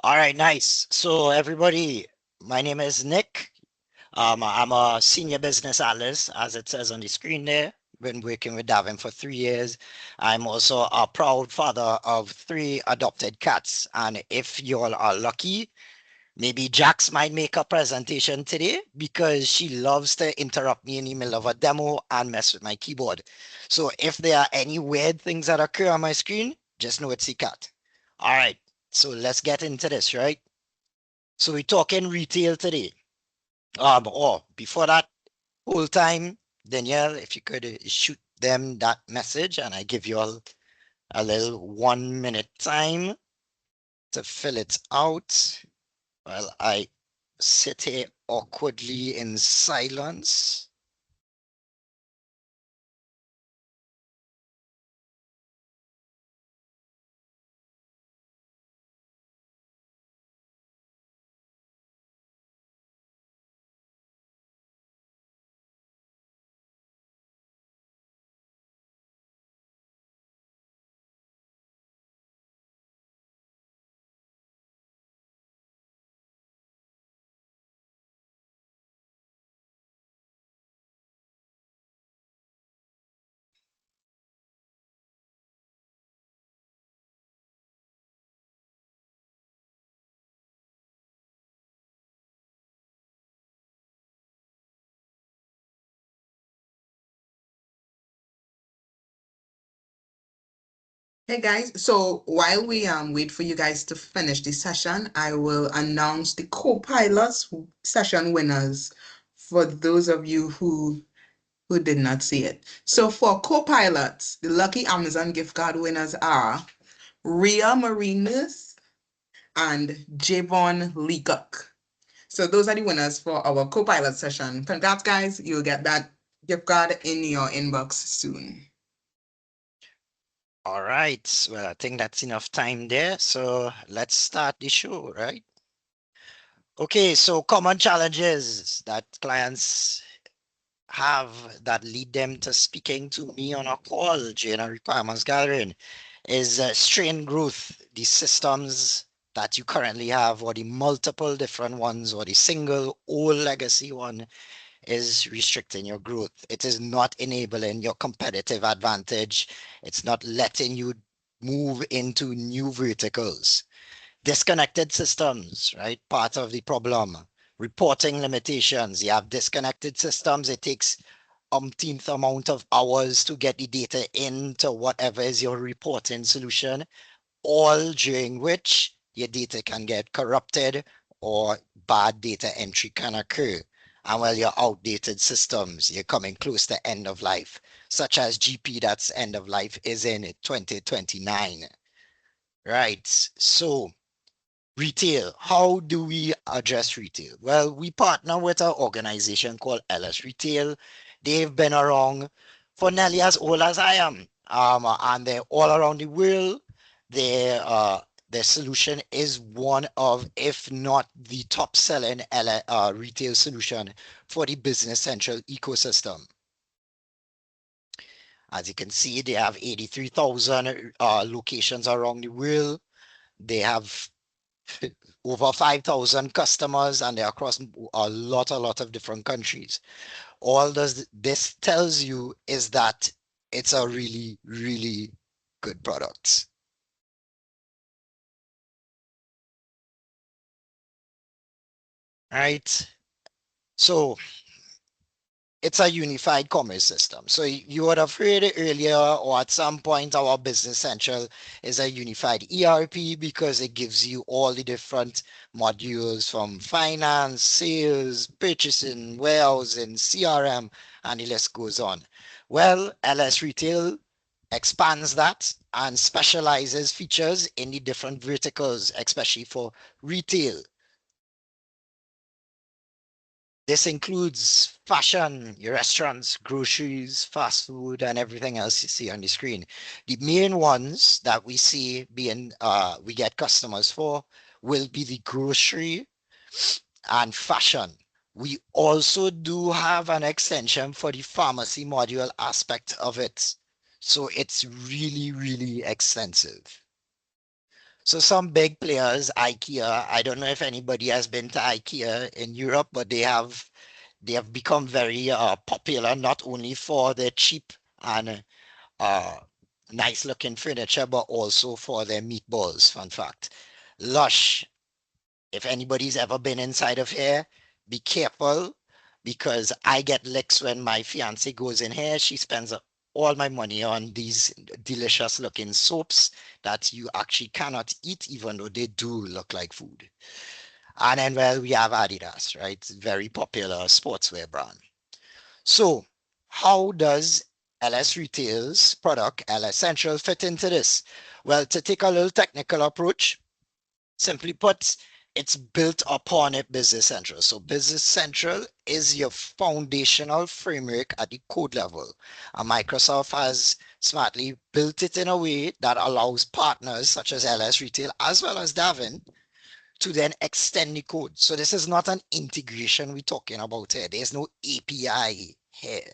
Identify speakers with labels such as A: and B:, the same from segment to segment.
A: All right, nice. So everybody, my name is Nick. I'm a senior business analyst, as it says on the screen there. Been working with Davin for 3 years. I'm also a proud father of three adopted cats. And if you all are lucky, maybe Jax might make a presentation today because she loves to interrupt me in the middle of a demo and mess with my keyboard. So if there are any weird things that occur on my screen, just know it's the cat. All right, so let's get into this, right? So we're talking retail today. Or before that, whole time, Danielle, if you could shoot them that message, and I give you all a little 1 minute time to fill it out while I sit here awkwardly in silence.
B: Hey guys, so while we wait for you guys to finish the session, I will announce the co-pilots session winners for those of you who did not see it. So for co-pilots, the lucky Amazon gift card winners are Ria Marinas and Javon Leacock. So those are the winners for our co-pilot session. Congrats, guys. You'll get that gift card in your inbox soon.
A: All right. Well, I think that's enough time there. So let's start the show, right? Okay, so common challenges that clients have that lead them to speaking to me on a call during a requirements gathering is strain growth, the systems that you currently have, or the multiple different ones, or the single old legacy one is restricting your growth. It is not enabling your competitive advantage. It's not letting you move into new verticals. Disconnected systems, right? Part of the problem. Reporting limitations. You have disconnected systems. It takes umpteenth amount of hours to get the data into whatever is your reporting solution, all during which your data can get corrupted or bad data entry can occur. And while your outdated systems, you're coming close to end of life, such as GP, that's end of life is in 2029. Right. So retail, how do we address retail? Well, we partner with an organization called LS Retail. They've been around for nearly as old as I am. And they're all around the world. Their solution is one of, if not the top selling retail solution for the Business Central ecosystem. As you can see, they have 83,000 locations around the world. They have over 5,000 customers, and they're across a lot of different countries. All this tells you is that it's a really, really good product, right? So it's a unified commerce system. So you would have heard it earlier, or at some point, our Business Central is a unified ERP because it gives you all the different modules from finance, sales, purchasing, warehousing, CRM, and the list goes on. Well, LS Retail expands that and specializes features in the different verticals, especially for retail. This includes fashion, your restaurants, groceries, fast food, and everything else you see on the screen. The main ones that we see being we get customers for will be the grocery and fashion. We also do have an extension for the pharmacy module aspect of it. So it's really, really extensive. So some big players, IKEA, I don't know if anybody has been to IKEA in Europe, but they have become very popular not only for their cheap and uh, nice looking furniture, but also for their meatballs. Fun fact. Lush, if anybody's ever been inside of here, be careful because I get licks when my fiance goes in here. She spends all my money on these delicious looking soaps that you actually cannot eat, even though they do look like food. And then, well, we have Adidas, right? Very popular sportswear brand. So, how does LS Retail's product, LS Central, fit into this? Well, to take a little technical approach, simply put, it's built upon a Business Central. So Business Central is your foundational framework at the code level. And Microsoft has smartly built it in a way that allows partners such as LS Retail as well as Davin to then extend the code. So this is not an integration we're talking about here. There's no API here.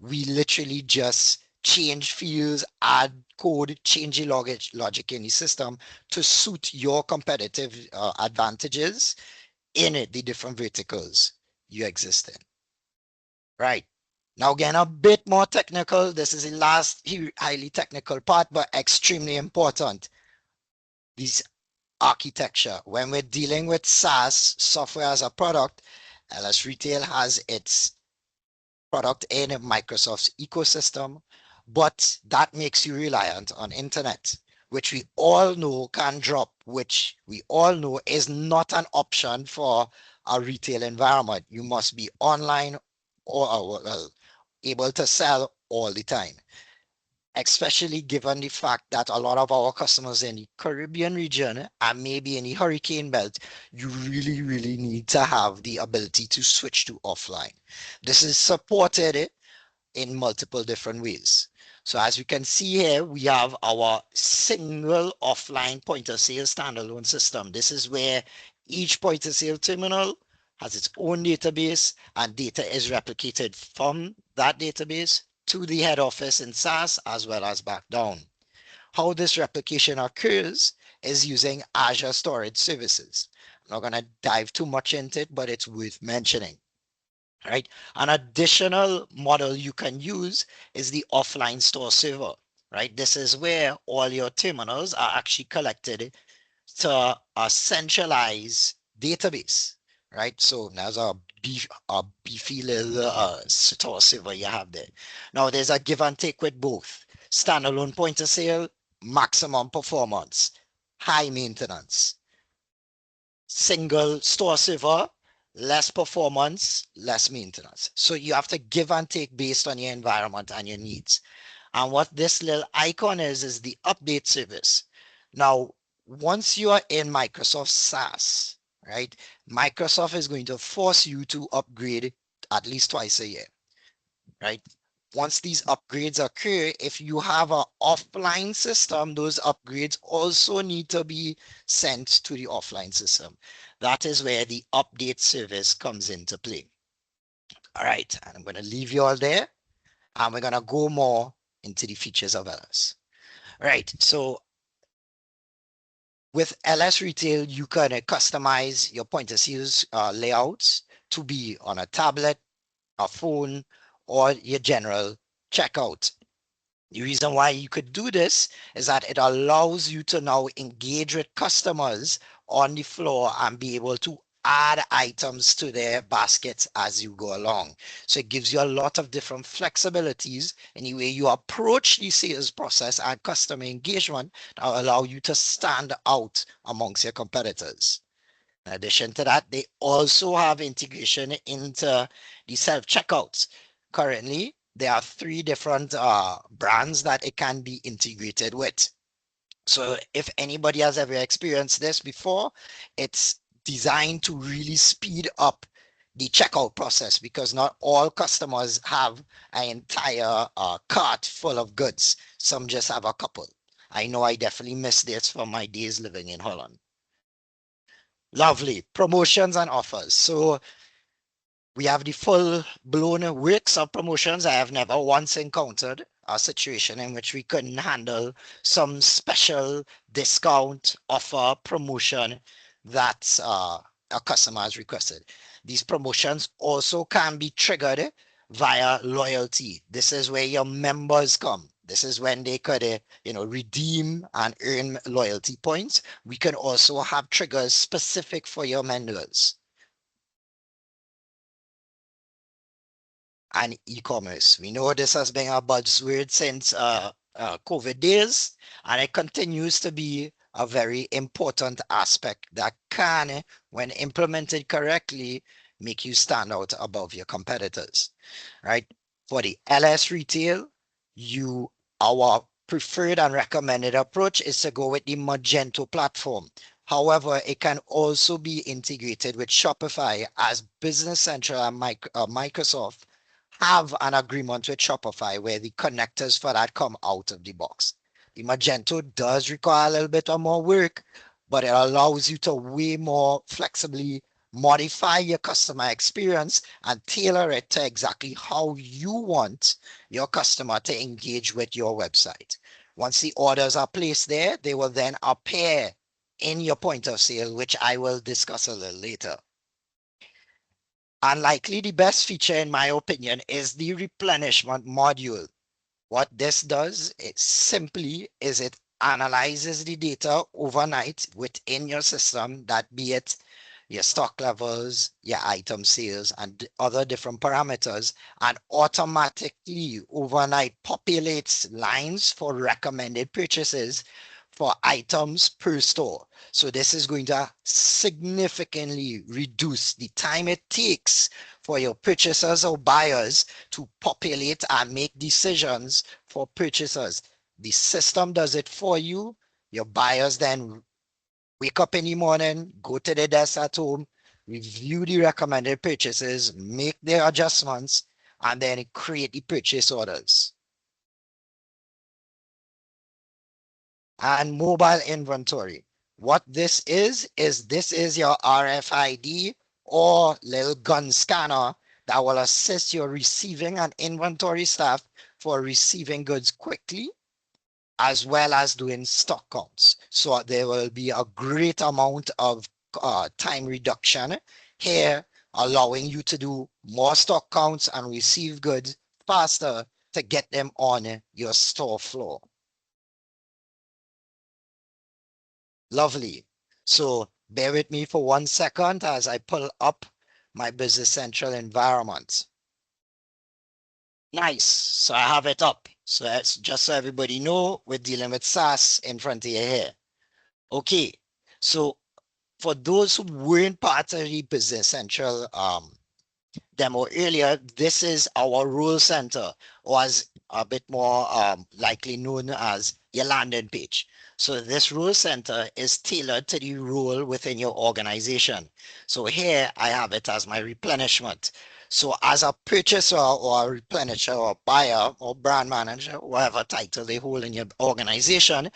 A: We literally just change fields, add code, change the logic in the system to suit your competitive advantages in it, the different verticals you exist in. Right. Now, again, a bit more technical. This is the last highly technical part, but extremely important. This architecture. When we're dealing with SaaS, software as a product, LS Retail has its product in Microsoft's ecosystem, but that makes you reliant on internet, which we all know can drop, which we all know is not an option for a retail environment. You must be online or well, able to sell all the time, especially given the fact that a lot of our customers in the Caribbean region and maybe in the hurricane belt, you really, really need to have the ability to switch to offline. This is supported in multiple different ways. So as you can see here, we have our single offline point of sale standalone system. This is where each point of sale terminal has its own database and data is replicated from that database to the head office in SaaS as well as back down. How this replication occurs is using Azure Storage Services. I'm not going to dive too much into it, but it's worth mentioning. Right. An additional model you can use is the offline store server, right? This is where all your terminals are actually collected to a centralized database, right? So there's a beefy little store server you have there. Now there's a give and take with both. Standalone point of sale, maximum performance, high maintenance. Single store server, less performance, less maintenance. So you have to give and take based on your environment and your needs. And what this little icon is the update service. Now, once you are in Microsoft SaaS, right, Microsoft is going to force you to upgrade at least twice a year, right? Once these upgrades occur, if you have an offline system, those upgrades also need to be sent to the offline system. That is where the update service comes into play. All right, and I'm going to leave you all there, and we're going to go more into the features of LS. All right, so with LS Retail, you can customize your point of sales layouts to be on a tablet, a phone, or your general checkout. The reason why you could do this is that it allows you to now engage with customers on the floor and be able to add items to their baskets as you go along. So it gives you a lot of different flexibilities in the way you approach the sales process and customer engagement that allow you to stand out amongst your competitors. In addition to that, they also have integration into the self-checkouts. Currently, there are three different brands that it can be integrated with. So if anybody has ever experienced this before, it's designed to really speed up the checkout process because not all customers have an entire cart full of goods. Some just have a couple. I know I definitely miss this from my days living in Holland. Lovely. Promotions and offers. So we have the full blown works of promotions I have never once encountered. a situation in which we couldn't handle some special discount offer promotion that a customer has requested. These promotions also can be triggered via loyalty. This is where your members come. This is when they could, redeem and earn loyalty points. We can also have triggers specific for your members. And e-commerce. We know this has been a buzzword since COVID days, and it continues to be a very important aspect that can, when implemented correctly, make you stand out above your competitors, right? For the LS retail, our preferred and recommended approach is to go with the Magento platform. However, it can also be integrated with Shopify as Business Central and Microsoft have an agreement with Shopify where the connectors for that come out of the box. The Magento does require a little bit of more work, but it allows you to way more flexibly modify your customer experience and tailor it to exactly how you want your customer to engage with your website. Once the orders are placed there, they will then appear in your point of sale, which I will discuss a little later. And likely the best feature, in my opinion, is the replenishment module. What this does, it analyzes the data overnight within your system, that be it your stock levels, your item sales, and other different parameters, and automatically overnight populates lines for recommended purchases for items per store. So this is going to significantly reduce the time it takes for your purchasers or buyers to populate and make decisions for purchasers. The system does it for you. Your buyers then wake up in the morning, go to the desk at home, review the recommended purchases, make their adjustments, and then create the purchase orders. And mobile inventory. What this is your RFID or little gun scanner that will assist your receiving and inventory staff for receiving goods quickly, as well as doing stock counts. So there will be a great amount of time reduction here, allowing you to do more stock counts and receive goods faster to get them on your store floor. Lovely. So bear with me for 1 second as I pull up my Business Central environment. Nice. So I have it up. So that's just so everybody know, we're dealing with SaaS in front of you here. Okay. So for those who weren't part of the Business Central demo earlier, this is our rule center, or as a bit more likely known as your landing page. So this rule center is tailored to the role within your organization. So here I have it as my replenishment. So as a purchaser or a replenisher or buyer or brand manager, whatever title they hold in your organization,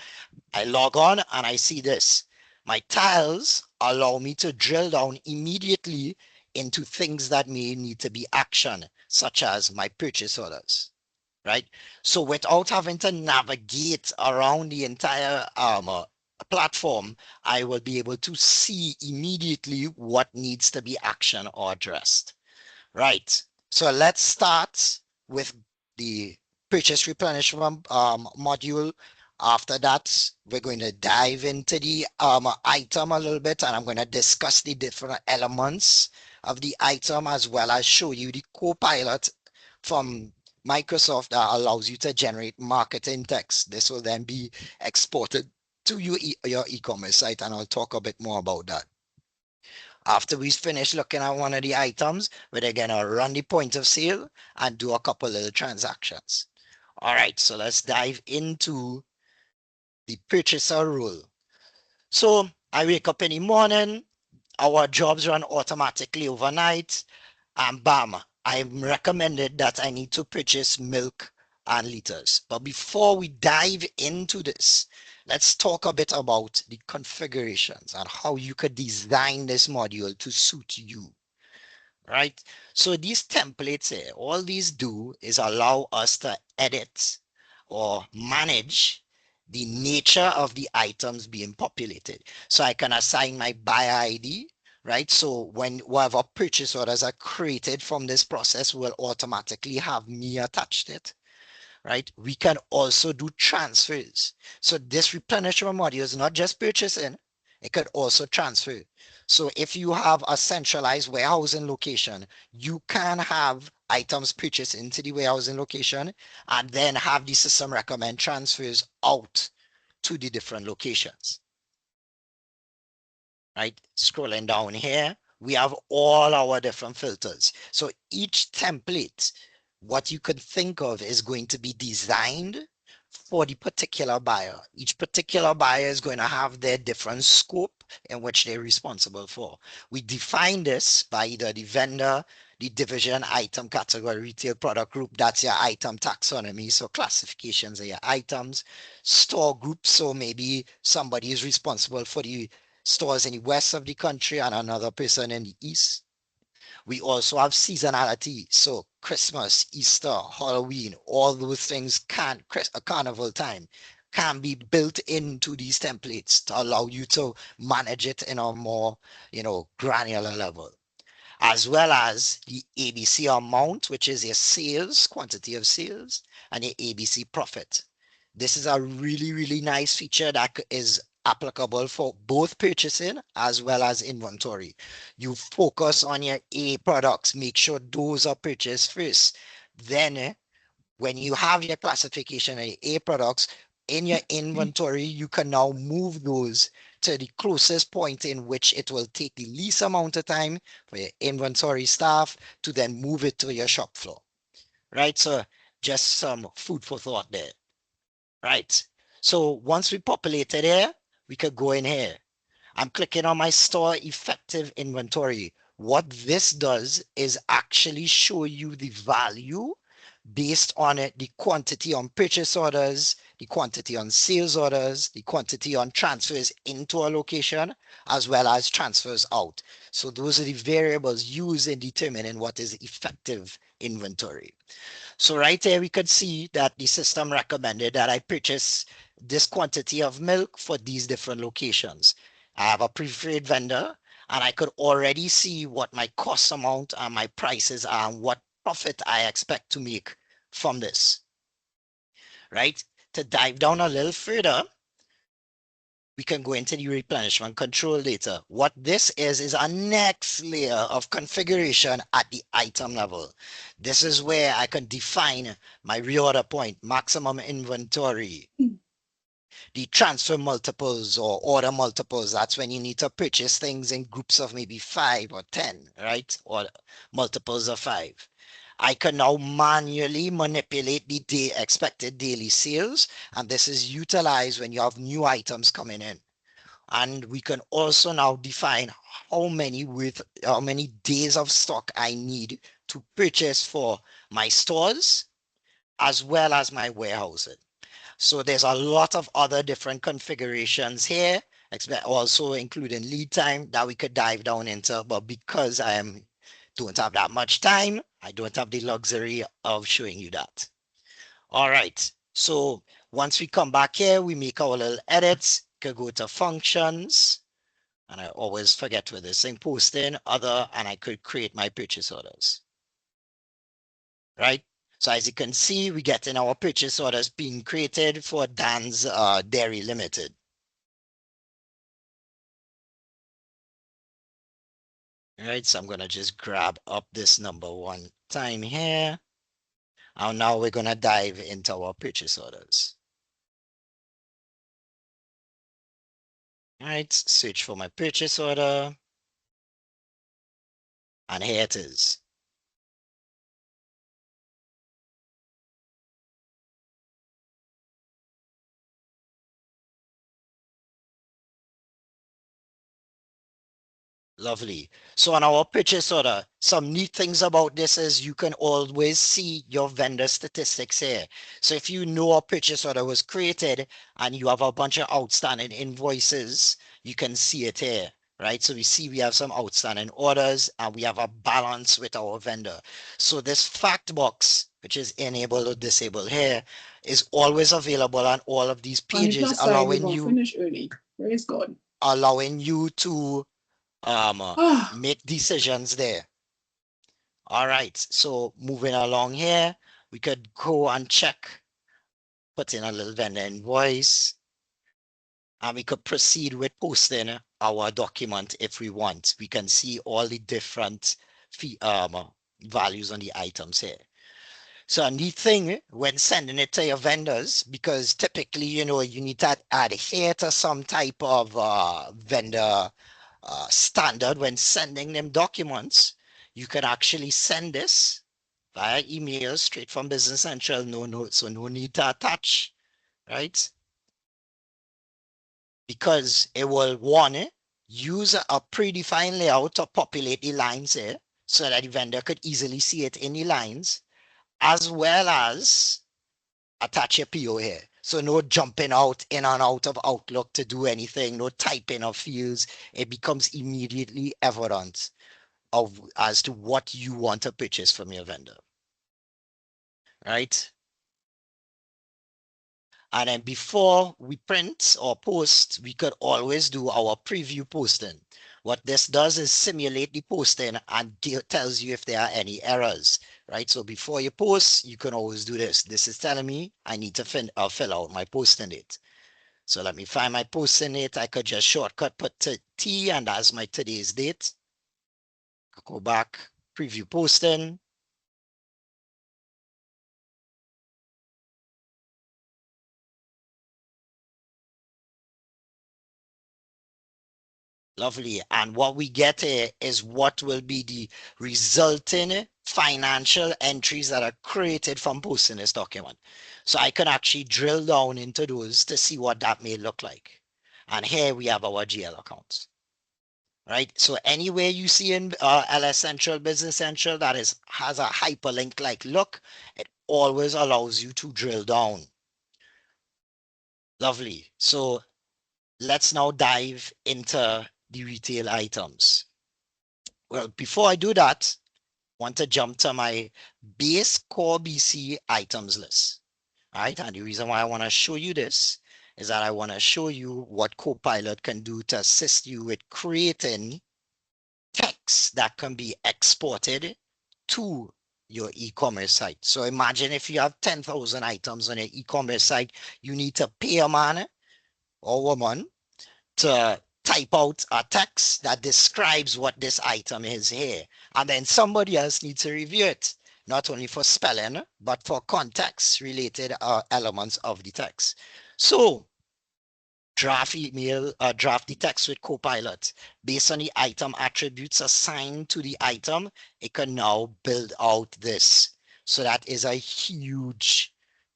A: I log on and I see this. My tiles allow me to drill down immediately into things that may need to be action, such as my purchase orders, right? So without having to navigate around the entire platform, I will be able to see immediately what needs to be action or addressed. Right. So let's start with the purchase replenishment module. After that, we're going to dive into the item a little bit, and I'm going to discuss the different elements of the item as well as show you the Copilot from Microsoft that allows you to generate marketing text. This will then be exported to your e-commerce site, and I'll talk a bit more about that. After we finish looking at one of the items, we're gonna run the point of sale and do a couple little transactions. All right, so let's dive into the purchaser rule. So I wake up in the morning, our jobs run automatically overnight, and bam, I'm recommended that I need to purchase milk and liters. But before we dive into this, let's talk a bit about the configurations and how you could design this module to suit you, right? So these templates here, all these do is allow us to edit or manage the nature of the items being populated. So I can assign my buyer ID, right? So when whatever purchase orders are created from this process will automatically have me attached it, right? We can also do transfers. So this replenishment module is not just purchasing, it could also transfer. So if you have a centralized warehousing location, you can have items purchased into the warehousing location and then have the system recommend transfers out to the different locations, right? Scrolling down here, we have all our different filters. So each template, what you can think of is going to be designed for the particular buyer. Each particular buyer is going to have their different scope in which they're responsible for. We define this by either the vendor, the division, item, category, retail, product group. That's your item taxonomy. So classifications are your items. Store group. So maybe somebody is responsible for the stores in the west of the country and another person in the east. We also have seasonality. So Christmas, Easter, Halloween, all those things can, a carnival time, can be built into these templates to allow you to manage it in a more, granular level, as well as the ABC amount, which is your sales, quantity of sales, and your ABC profit. This is a really, really nice feature that is applicable for both purchasing as well as inventory. You focus on your A products, make sure those are purchased first. Then when you have your classification of A products in your inventory, you can now move those to the closest point in which it will take the least amount of time for your inventory staff to then move it to your shop floor, right? So just some food for thought there, right? So once we populated here, we could go in here. I'm clicking on my store effective inventory. What this does is actually show you the value based on it, the quantity on purchase orders, the quantity on sales orders, the quantity on transfers into a location, as well as transfers out. So those are the variables used in determining what is effective inventory. So right here, we could see that the system recommended that I purchase this quantity of milk for these different locations. I have a preferred vendor and I could already see what my cost amount and my prices are and what profit I expect to make from this, right? To dive down a little further, we can go into the replenishment control later. What this is a next layer of configuration at the item level. This is where I can define my reorder point, maximum inventory, the transfer multiples or order multiples. That's when you need to purchase things in groups of maybe 5 or 10, right? Or multiples of 5. I can now manually manipulate the expected daily sales, and this is utilized when you have new items coming in. And we can also now define how many days of stock I need to purchase for my stores as well as my warehousing. So there's a lot of other different configurations here, also including lead time that we could dive down into. But because don't have that much time, I don't have the luxury of showing you that. All right. So once we come back here, we make our little edits, could go to functions, and I always forget with this thing, posting, other, and I could create my purchase orders, right? So as you can see, we get in our purchase orders being created for Dan's Dairy Limited. All right, so I'm gonna just grab up this number one time here. And now we're gonna dive into our purchase orders. All right, search for my purchase order, and here it is. Lovely. So on our purchase order, some neat things about this is you can always see your vendor statistics here. So if you know a purchase order was created and you have a bunch of outstanding invoices, you can see it here, right? So we see we have some outstanding orders and we have a balance with our vendor. So this fact box, which is enabled or disabled here, is always available on all of these
B: On the
A: pages,
B: plus side, we're gonna finish early. Praise God.
A: allowing you to
B: Ah,
A: make decisions there. All right, so moving along here, we could go and check, put in a little vendor invoice, and we could proceed with posting our document if we want. We can see all the different fee, values on the items here. So a neat thing when sending it to your vendors, because typically, you need to adhere to some type of vendor standard when sending them documents. You can actually send this via email straight from Business Central. So no need to attach, right? Because it will one use a predefined layout to populate the lines here so that the vendor could easily see it in the lines, as well as attach a PO here. So no jumping out in and out of Outlook to do anything, no typing of fields. It becomes immediately evident of as to what you want to purchase from your vendor, right? And then before we print or post, we could always do our preview posting. What this does is simulate the posting and tells you if there are any errors, right? So before you post, you can always do this. This is telling me I need to fill out my posting date. So let me find my posting date. I could just shortcut put T and that's my today's date. Go back, preview posting. Lovely. And what we get here is what will be the resulting financial entries that are created from posting this document. So I can actually drill down into those to see what that may look like. And here we have our GL accounts, right? So anywhere you see in LS Central, Business Central, that has a hyperlink like look, it always allows you to drill down. Lovely. So let's now dive into the retail items. Well, before I do that, I want to jump to my base core BC items list, right? And the reason why I want to show you this is that I want to show you what Copilot can do to assist you with creating text that can be exported to your e-commerce site. So imagine if you have 10,000 items on your e-commerce site, you need to pay a man or woman to type out a text that describes what this item is here. And then somebody else needs to review it, not only for spelling, but for context related elements of the text. So draft the text with Copilot. Based on the item attributes assigned to the item, it can now build out this. So that is a huge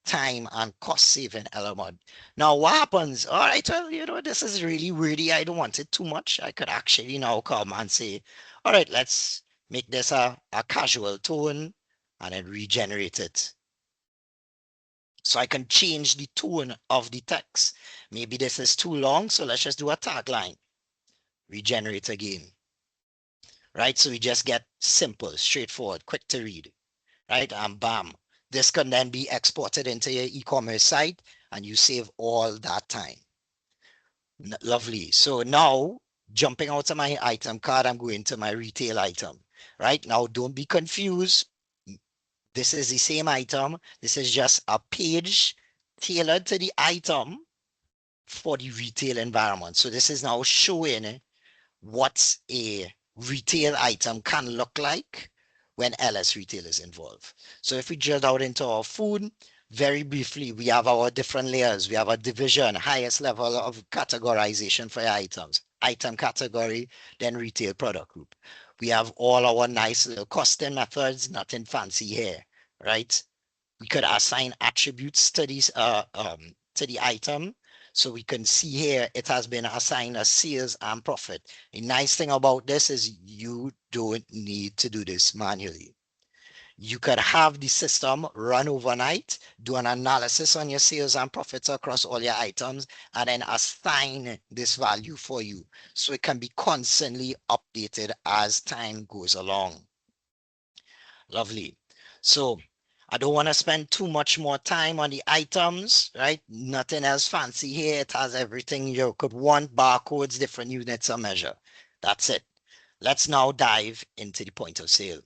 A: time and cost saving element. Now, what happens? All right, well, this is really weirdy. I don't want it too much. I could actually now come and say, all right, let's make this a casual tone and then regenerate it. So I can change the tone of the text. Maybe this is too long, so let's just do a tagline. Regenerate again, right? So we just get simple, straightforward, quick to read, right? And bam. This can then be exported into your e-commerce site and you save all that time. Lovely. So now jumping out of my item card, I'm going to my retail item, right? Now don't be confused. This is the same item. This is just a page tailored to the item for the retail environment. So this is now showing what a retail item can look like when LS retail is involved. So if we drill out into our food, very briefly, we have our different layers. We have a division, highest level of categorization for items, item category, then retail product group. We have all our nice little costing methods, nothing fancy here, right? We could assign attributes to the item. So we can see here it has been assigned as sales and profit. A nice thing about this is you don't need to do this manually. You could have the system run overnight, do an analysis on your sales and profits across all your items, and then assign this value for you. So it can be constantly updated as time goes along. Lovely. So I don't want to spend too much more time on the items, right? Nothing else fancy here. It has everything you could want, barcodes, different units of measure. That's it. Let's now dive into the point of sale.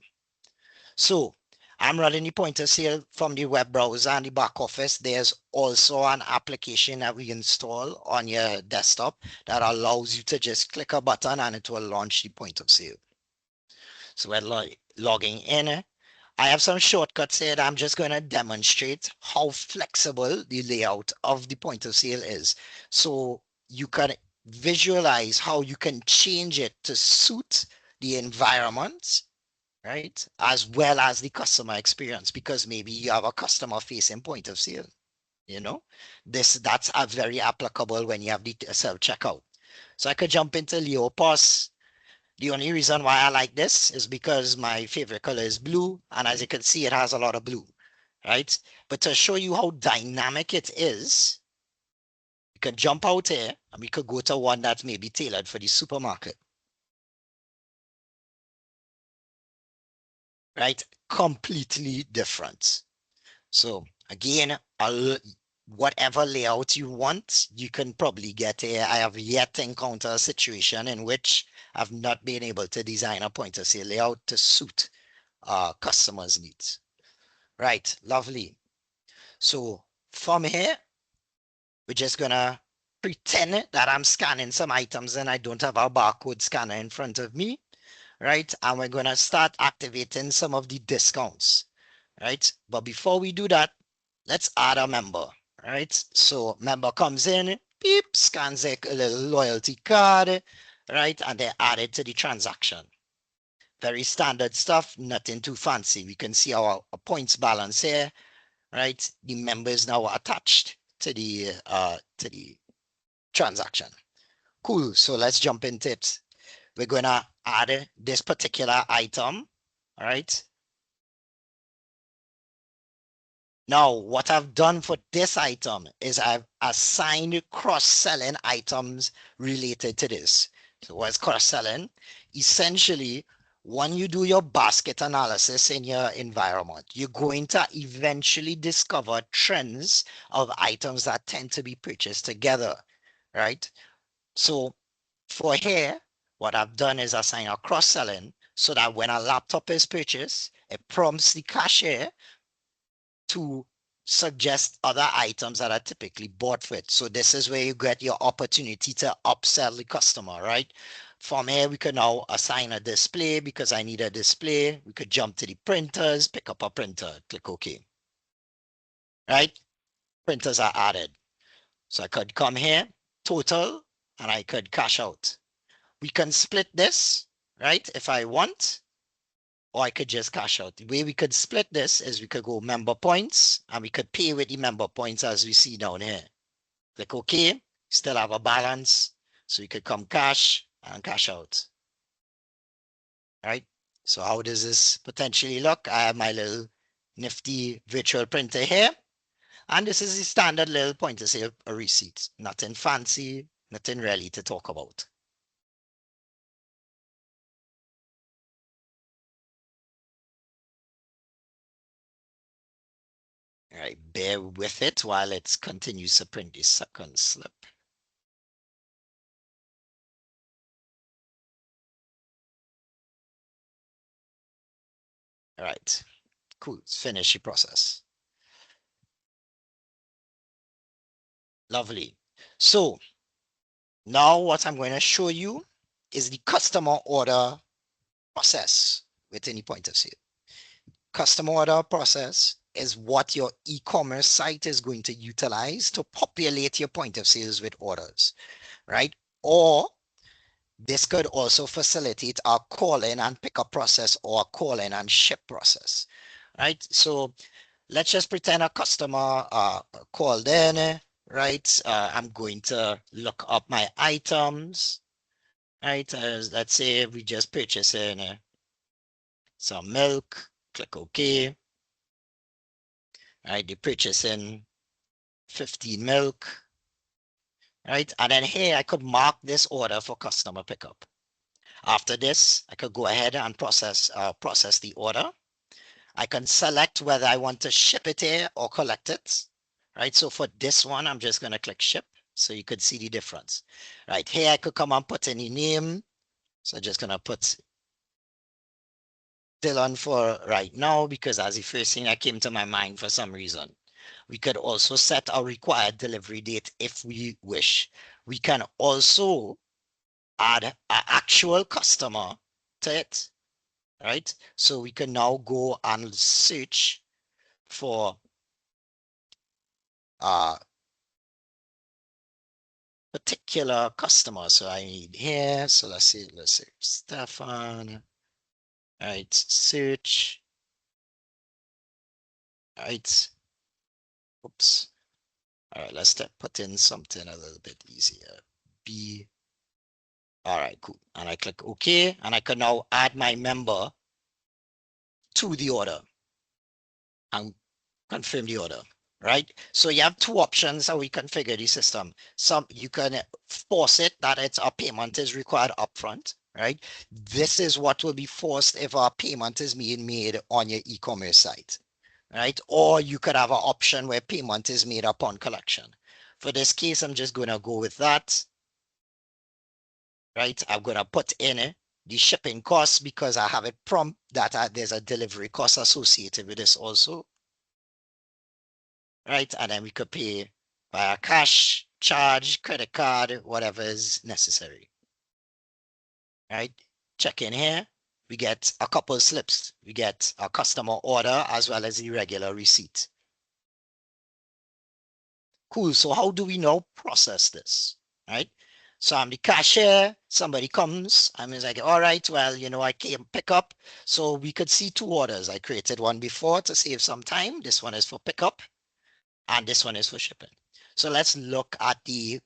A: So I'm running the point of sale from the web browser and the back office. There's also an application that we install on your desktop that allows you to just click a button and it will launch the point of sale. So we're logging in. I have some shortcuts here that I'm just going to demonstrate how flexible the layout of the point of sale is. So you can visualize how you can change it to suit the environment, right? As well as the customer experience, because maybe you have a customer facing point of sale, you know? That's a very applicable when you have the self-checkout. So I could jump into Leopold. The only reason why I like this is because my favorite color is blue, and as you can see, it has a lot of blue, right? But to show you how dynamic it is, we could jump out here and we could go to one that's maybe tailored for the supermarket, right? Completely different. So again, whatever layout you want, you can probably get here. I have yet to encounter a situation in which I've not been able to design a point of sale layout to suit customers' needs. Right, lovely. So from here, we're just gonna pretend that I'm scanning some items and I don't have a barcode scanner in front of me, right? And we're gonna start activating some of the discounts, right? But before we do that, let's add a member, right? So member comes in, beep, scans a little loyalty card, right? And they add it to the transaction. Very standard stuff, nothing too fancy. We can see our points balance here, right? The member is now attached to the transaction. Cool. So let's jump into it. We're gonna add this particular item. All right. Now, what I've done for this item is I've assigned cross-selling items related to this. So what's cross-selling? Essentially, when you do your basket analysis in your environment, you're going to eventually discover trends of items that tend to be purchased together, right? So for here, what I've done is assign a cross-selling so that when a laptop is purchased, it prompts the cashier to suggest other items that are typically bought for it. So this is where you get your opportunity to upsell the customer, right? From here, we can now assign a display because I need a display. We could jump to the printers, pick up a printer, click OK, right? Printers are added. So I could come here, total, and I could cash out. We can split this, right? If I want, or I could just cash out. The way we could split this is we could go member points and we could pay with the member points as we see down here. Click OK, still have a balance. So we could come cash and cash out, right? So how does this potentially look? I have my little nifty virtual printer here. And this is the standard little point of sale receipt. Nothing fancy, nothing really to talk about. All right, bear with it while it continues to print the second slip. All right, cool, finish the process. Lovely. So now what I'm going to show you is the customer order process within the point of sale. Customer order process is what your e-commerce site is going to utilize to populate your point of sales with orders, right? Or this could also facilitate our call in and pick up process or call in and ship process, right? So let's just pretend a customer called in, right? I'm going to look up my items, right? Let's say we just purchasing some milk, click OK, right? They purchasing 15 milk, right? And then here I could mark this order for customer pickup. After this, I could go ahead and process the order. I can select whether I want to ship it here or collect it, right? So for this one, I'm just going to click ship so you could see the difference, right? Here I could come and put any name. So I'm just going to put Dylan for right now because that's the first thing that came to my mind for some reason. We could also set our required delivery date if we wish. We can also add an actual customer to it, right? So we can now go and search for a particular customer. So I need here. So let's say Stefan, right? Search, right? Oops. All right, let's put in something a little bit easier. B. All right, cool. And I click OK, and I can now add my member to the order and confirm the order, right? So you have two options how we configure the system. Some you can force it that it's a payment is required upfront, right? This is what will be forced if a payment is being made on your e-commerce site, right? Or you could have an option where payment is made upon collection. For this case, I'm just gonna go with that, right? I'm gonna put in the shipping cost because I have it prompt that there's a delivery cost associated with this also, right? And then we could pay via cash, charge, credit card, whatever is necessary, right? Check in here. We get a couple slips. We get a customer order as well as the regular receipt. Cool. So how do we now process this, right? So I'm the cashier. Somebody comes. I'm like, all right, well, I came pick up. So we could see two orders. I created one before to save some time. This one is for pickup, and this one is for shipping. So let's look at the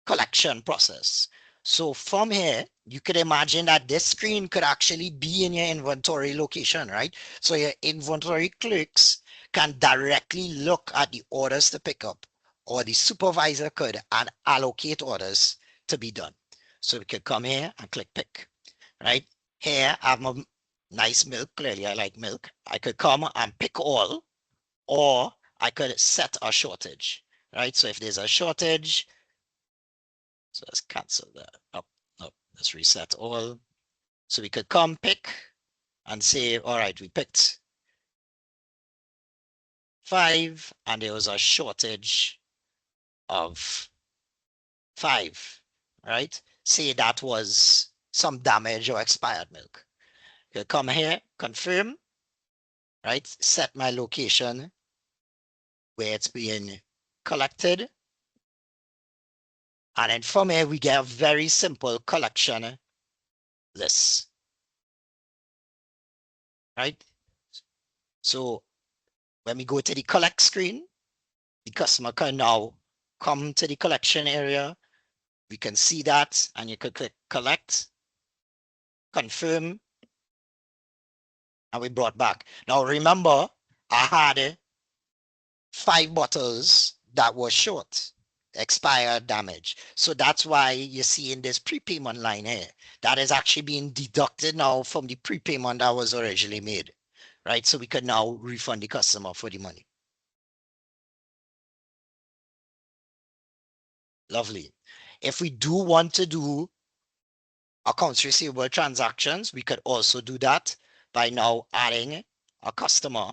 A: collection process. So from here, you could imagine that this screen could actually be in your inventory location, right? So your inventory clerks can directly look at the orders to pick up, or the supervisor could and allocate orders to be done. So we could come here and click pick, right? Here I have my nice milk. Clearly, I like milk. I could come and pick all, or I could set a shortage, right? So if there's a shortage, so let's cancel that. Oh, no, let's reset all. So we could come pick and say, all right, we picked 5 and there was a shortage of 5, right? Say that was some damage or expired milk. You come here, confirm, right? Set my location where it's being collected. And then from here, we get a very simple collection list, right? So when we go to the collect screen, the customer can now come to the collection area. We can see that, and you could click collect, confirm, and we brought back. Now remember, I had 5 bottles that were short, expired, damage. So that's why you're seeing this prepayment line here. That is actually being deducted now from the prepayment that was originally made, right? So we could now refund the customer for the money. Lovely. If we do want to do accounts receivable transactions, we could also do that by now adding a customer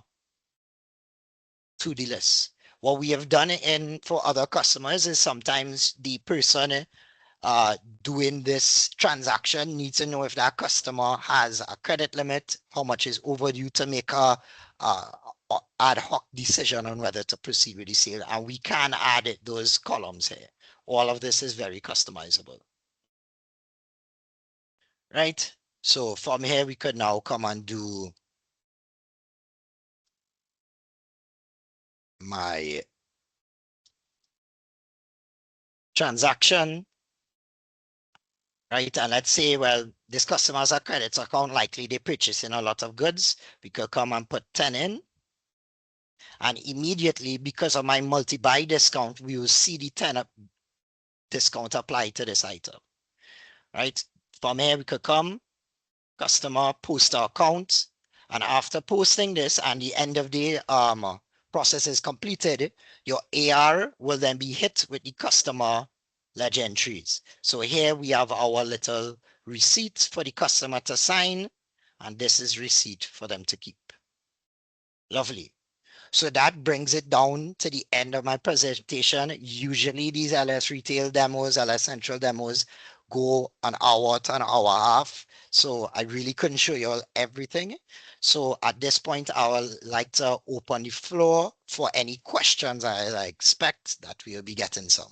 A: to the list. What we have done in for other customers is sometimes the person uh, doing this transaction needs to know if that customer has a credit limit, how much is overdue to make a ad hoc decision on whether to proceed with the sale. And we can add those columns here. All of this is very customizable, right? So from here, we could now come and do my transaction, right? And let's say, well, this customer has a credit account, likely they purchasing a lot of goods. We could come and put 10 in. And immediately, because of my multi-buy discount, we will see the 10 discount applied to this item, right? From here, we could come, customer, post our account. And after posting this and the end of the process is completed, your AR will then be hit with the customer ledger entries. So here we have our little receipt for the customer to sign, and this is receipt for them to keep. Lovely. So that brings it down to the end of my presentation. Usually these LS retail demos, LS central demos go an hour to an hour and a half. So I really couldn't show you all everything. So at this point, I would like to open the floor for any questions. I expect that we'll be getting some.